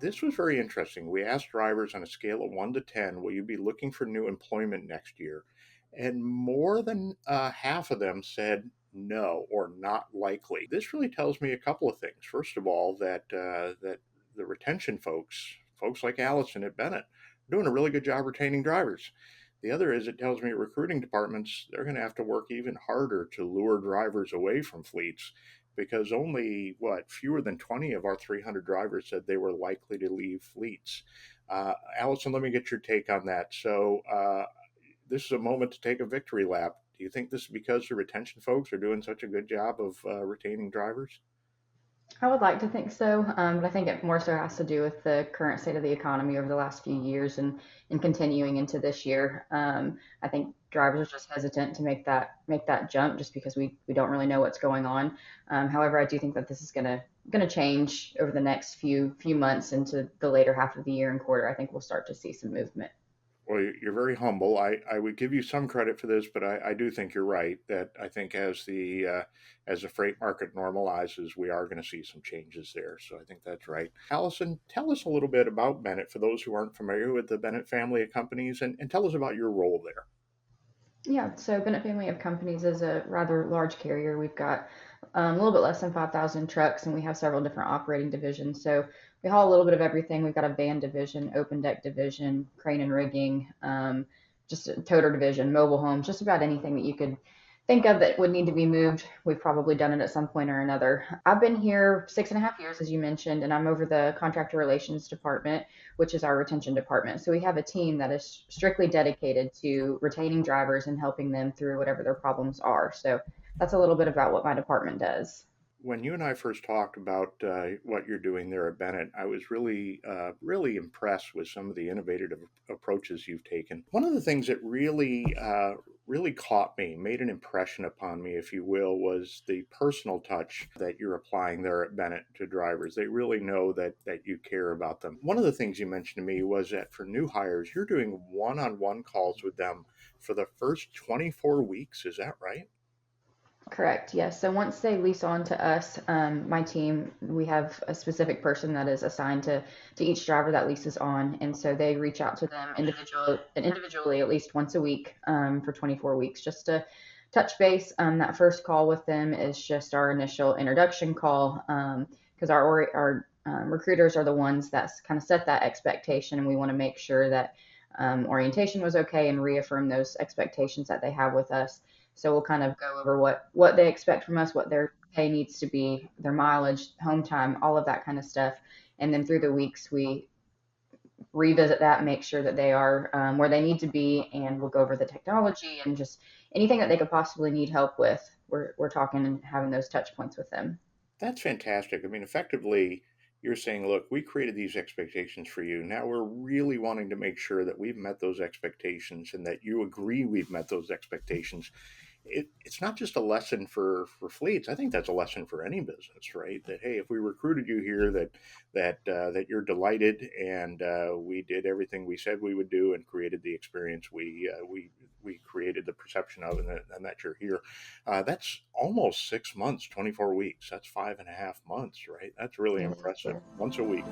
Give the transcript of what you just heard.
This was very interesting. We asked drivers on a scale of 1 to 10, will you be looking for new employment next year? And more than half of them said no or not likely. This really tells me a couple of things. First of all, that the retention folks like Allison at Bennett, are doing a really good job retaining drivers. The other is it tells me recruiting departments, they're going to have to work even harder to lure drivers away from fleets because only fewer than 20 of our 300 drivers said they were likely to leave fleets. Allison, let me get your take on that. So this is a moment to take a victory lap. Do you think this is because the retention folks are doing such a good job of retaining drivers? I would like to think so, but I think it more so has to do with the current state of the economy over the last few years and continuing into this year. I think drivers are just hesitant to make that jump just because we don't really know what's going on. However, I do think that this is gonna change over the next few months into the later half of the year and quarter. I think we'll start to see some movement. Well, you're very humble. I would give you some credit for this, but I do think you're right that I think as the freight market normalizes, we are going to see some changes there. So I think that's right. Allison, tell us a little bit about Bennett for those who aren't familiar with the Bennett family of companies, and tell us about your role there. Yeah, so Bennett Family of Companies is a rather large carrier. We've got a little bit less than 5,000 trucks, and we have several different operating divisions. So we haul a little bit of everything. We've got a van division, open deck division, crane and rigging, just a toter division, mobile homes, just about anything that you could think of that would need to be moved. We've probably done it at some point or another. I've been here 6.5 years, as you mentioned, and I'm over the contractor relations department, which is our retention department. So we have a team that is strictly dedicated to retaining drivers and helping them through whatever their problems are. So that's a little bit about what my department does. When you and I first talked about what you're doing there at Bennett, I was really impressed with some of the innovative approaches you've taken. One of the things that really caught me, made an impression upon me, if you will, was the personal touch that you're applying there at Bennett to drivers. They really know that you care about them. One of the things you mentioned to me was that for new hires, you're doing one-on-one calls with them for the first 24 weeks. Is that right? Correct. Yes. So once they lease on to us, my team, we have a specific person that is assigned to each driver that leases on, and so they reach out to them individually at least once a week for 24 weeks, just to touch base. That first call with them is just our initial introduction call, because our recruiters are the ones that kind of set that expectation, and we want to make sure that orientation was okay and reaffirm those expectations that they have with us. So we'll kind of go over what they expect from us, what their pay needs to be, their mileage, home time, all of that kind of stuff. And then through the weeks, we revisit that, make sure that they are where they need to be, and we'll go over the technology and just anything that they could possibly need help with. We're talking and having those touch points with them. That's fantastic. I mean, effectively, you're saying, look, we created these expectations for you. Now we're really wanting to make sure that we've met those expectations and that you agree we've met those expectations. It's not just a lesson for fleets. I think that's a lesson for any business, right? That hey, if we recruited you here, that you're delighted, and we did everything we said we would do, and created the experience we created the perception of, and that you're here. That's almost 6 months, 24 weeks. That's 5.5 months, right? That's really It is, impressive. yeah. Once a week.